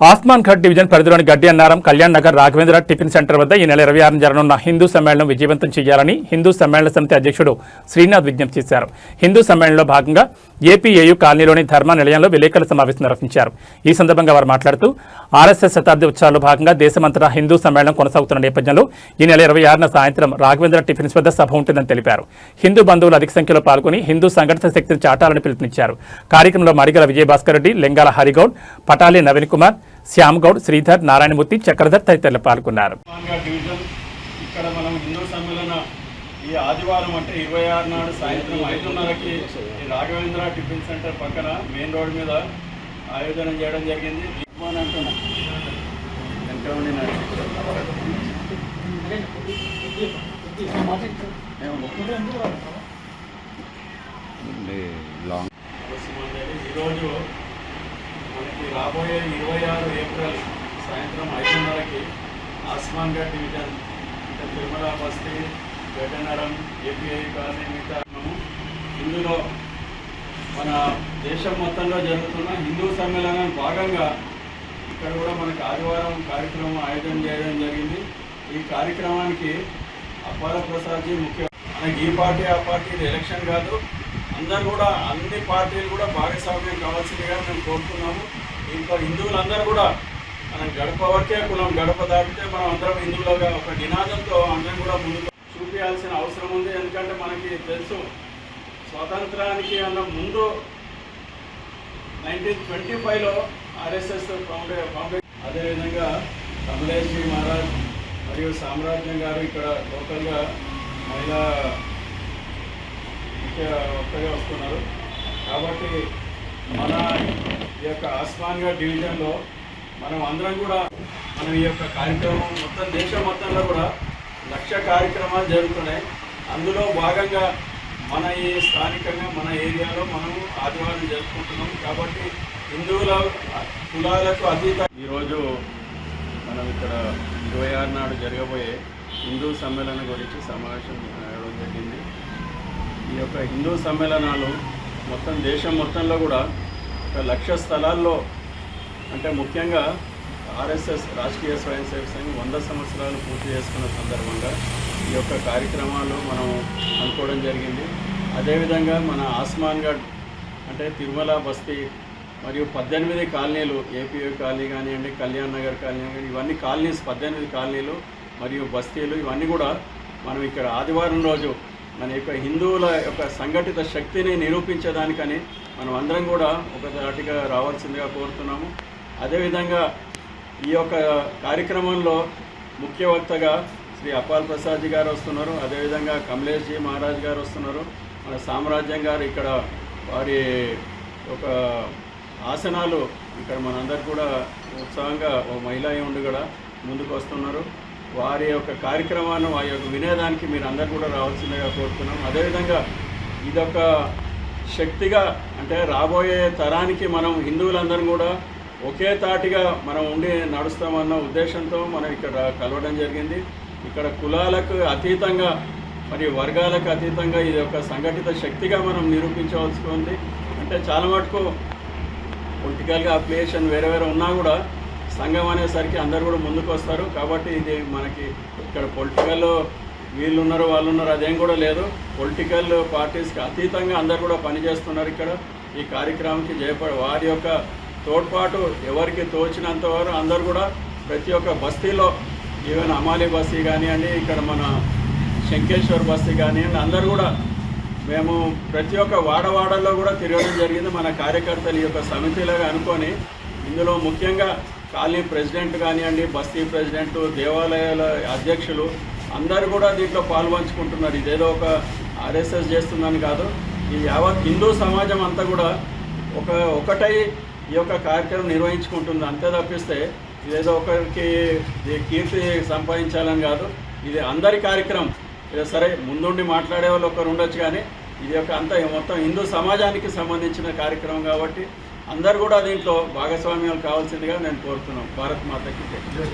ఆస్మాన్ ఘట్ division పరిధిలోని గడ్డి Annaram Kalyan Nagar Raghavendra tiffin centre వద్ద ఈ నెల 26 జరగనున్న హిందూ సమ్మేళనం విజయవంతం చేయాలని హిందూ సమ్మేళన సమితి అధ్యక్షుడు శ్రీనాథ్ విజ్ఞప్తి చేశారు. హిందూ సమ్మేళనంలో భాగంగా ఏపీఏయు కాలనీలోని ధర్మ నిలయంలో విలేకరుల సమావేశం నిర్వహించారు. ఈ సందర్భంగా వారు మాట్లాడుతూ ఆర్ఎస్ఎస్ శతాబ్ది ఉత్సవాల్లో భాగంగా దేశమంతటా హిందూ సమ్మేళనం కొనసాగుతున్న నేపథ్యంలో ఈ నెల 26న సాయంత్రం రాఘవేంద్ర టిఫిన్స్ వద్ద సభ ఉంటుందని తెలిపారు. హిందూ బంధువులు అధిక సంఖ్యలో పాల్గొని హిందూ సంఘటిత శక్తిని చాటాలని పిలుపునిచ్చారు. కార్యక్రమంలో మడిగల విజయభాస్కర్ రెడ్డి, లెంగాల హరిగౌడ్, పటాలి నవీన్ కుమార్, శ్యామ్ గౌడ్, శ్రీధర్, నారాయణమూర్తి, చక్రధర్ తదితరులు పాల్గొన్నారు. ఇక్కడ మనం హిందూ సమ్మేళన ఈ ఆదివారం అంటే 26 నాడు సాయంత్రం 5:30కి రాఘవేంద్ర టిఫిన్ సెంటర్ పక్కన మెయిన్ రోడ్ మీద ఆయోజన చేయడం జరిగింది. ఈరోజు మనకి రాబోయే 26 ఏప్రిల్ సాయంత్రం 5:30కి ఆస్మాన్ ఘట్ డివిజన్ అంటే తిరుమల బస్తీ, గడ్డనరం, ఏపీఐ కాలనీ మిగతా ఇందులో మన దేశం మొత్తంలో జరుగుతున్న హిందూ సమ్మేళనం భాగంగా ఇక్కడ కూడా మనకి ఆదివారం కార్యక్రమం ఆయోజన చేయడం జరిగింది. ఈ కార్యక్రమానికి అప్పాల ప్రసాద్జీ ముఖ్య. మనకి ఈ పార్టీ ఆ పార్టీ ఇది ఎలక్షన్ కాదు, అందరూ కూడా అన్ని పార్టీలు కూడా భాగస్వామ్యం కావాల్సిందిగా మేము కోరుతున్నాము. ఇంకా హిందువులందరూ కూడా మనం గడప వరకే కులం, గడప దాటితే మనం అందరం హిందువులుగా ఒక నినాదంతో అందరం కూడా ముందుకు చూపించాల్సిన అవసరం ఉంది. ఎందుకంటే మనకి తెలుసు స్వాతంత్రానికి అన్న ముందు 1925లో ఆర్ఎస్ఎస్ ఫౌండేషన్, అదేవిధంగా కమలేశ్వరి మహారాజ్ మరియు సామ్రాజ్యం గారు ఇక్కడ లోకల్గా మహిళా ముఖ్య వక్తగా వస్తున్నారు. కాబట్టి మన ఈ యొక్క ఆస్మాన్ ఘట్ డివిజన్లో మనం అందరం కూడా మనం ఈ యొక్క కార్యక్రమం మొత్తం దేశం మొత్తంలో కూడా 1,00,000 కార్యక్రమాలు జరుగుతున్నాయి. అందులో భాగంగా మన ఈ స్థానికంగా మన ఏరియాలో మనము ఆదివారం జరుపుకుంటున్నాం. కాబట్టి హిందువుల కులాలకు అతీత ఈరోజు మనం ఇక్కడ 26 నాడు జరగబోయే హిందూ సమ్మేళనం గురించి సమావేశం అవ్వడం జరిగింది. ఈ యొక్క హిందూ సమ్మేళనాలు మొత్తం దేశం మొత్తంలో కూడా 1,00,000 స్థలాల్లో అంటే ముఖ్యంగా ఆర్ఎస్ఎస్ రాష్ట్రీయ స్వయం సేవక సంఘం 100 సంవత్సరాలు పూర్తి చేసుకున్న సందర్భంగా ఈ యొక్క కార్యక్రమాలు మనం అనుకోవడం జరిగింది. అదేవిధంగా మన ఆస్మాన్ ఘట్ అంటే తిరుమల బస్తీ మరియు 18 కాలనీలు, ఏపీఐ కాలనీ కానివ్వండి, కళ్యాణ్ నగర్ కాలనీ కానీ ఇవన్నీ కాలనీస్ 18 కాలనీలు మరియు బస్తీలు ఇవన్నీ కూడా మనం ఇక్కడ ఆదివారం రోజు మన యొక్క హిందువుల యొక్క సంఘటిత శక్తిని నిరూపించడానికని మనం అందరం కూడా ఒకదాటిగా రావాల్సిందిగా కోరుతున్నాము. అదేవిధంగా ఈ యొక్క కార్యక్రమంలో ముఖ్య వక్తగా శ్రీ అప్పాల ప్రసాద్జీ గారు వస్తున్నారు. అదేవిధంగా కమలేశ్జీ మహారాజ్ గారు వస్తున్నారు. మన సామ్రాజ్యం గారు ఇక్కడ వారి ఒక ఆసనాలు ఇక్కడ మనందరూ కూడా ఉత్సాహంగా ఒక మహిళా ఉండి కూడా ముందుకు వస్తున్నారు. వారి యొక్క కార్యక్రమాన్ని వారి యొక్క వినేదానికి మీరు అందరూ కూడా రావాల్సిందిగా కోరుతున్నాం. అదేవిధంగా ఇదొక శక్తిగా అంటే రాబోయే తరానికి మనం హిందువులందరం కూడా ఒకే తాటిగా మనం ఉండి నడుస్తామన్న ఉద్దేశంతో మనం ఇక్కడ కలవడం జరిగింది. ఇక్కడ కులాలకు అతీతంగా మరియు వర్గాలకు అతీతంగా ఇది ఒక సంఘటిత శక్తిగా మనం నిరూపించవలసి ఉంది. అంటే చాలా మటుకు పొలిటికల్గా అప్లికేషన్ వేరే వేరే ఉన్నా కూడా సంఘం అనేసరికి అందరూ కూడా ముందుకు వస్తారు. కాబట్టి ఇది మనకి ఇక్కడ పొలిటికల్ వీళ్ళు ఉన్నారు వాళ్ళు ఉన్నారు అదేం కూడా లేదు. పొలిటికల్ పార్టీస్కి అతీతంగా అందరు కూడా పనిచేస్తున్నారు. ఇక్కడ ఈ కార్యక్రమానికి వారి యొక్క తోడ్పాటు ఎవరికి తోచినంత వారు అందరూ కూడా ప్రతి ఒక్క బస్తీలో ఈవెన్ అమాలి బస్తీ కానివ్వండి, ఇక్కడ మన శంకేశ్వర్ బస్తీ కానివ్వండి, అందరూ కూడా మేము ప్రతి ఒక్క వాడవాడల్లో కూడా తిరగడం జరిగింది. మన కార్యకర్తలు ఈ యొక్క సమితిలాగా అనుకొని ఇందులో ముఖ్యంగా కాలనీ ప్రెసిడెంట్ కానివ్వండి, బస్తీ ప్రెసిడెంట్, దేవాలయాల అధ్యక్షులు అందరూ కూడా దీంట్లో పాల్పంచుకుంటున్నారు. ఇదేదో ఒక ఆర్ఎస్ఎస్ చేస్తుందని కాదు, ఈ యావత్ హిందూ సమాజం అంతా కూడా ఒకటై ఈ యొక్క కార్యక్రమం నిర్వహించుకుంటుంది. అంతే తప్పిస్తే ఇదేదో ఒకరికి కీర్తి సంపాదించాలని కాదు, ఇది అందరి కార్యక్రమం. సరే ముందుండి మాట్లాడే వాళ్ళు ఒకరు ఉండొచ్చు, కానీ ఇది యొక్క అంతా మొత్తం హిందూ సమాజానికి సంబంధించిన కార్యక్రమం కాబట్టి అందరూ కూడా దీంట్లో భాగస్వామ్యాలు కావాల్సిందిగా నేను కోరుతున్నాను. భారత్ మాతకి జై.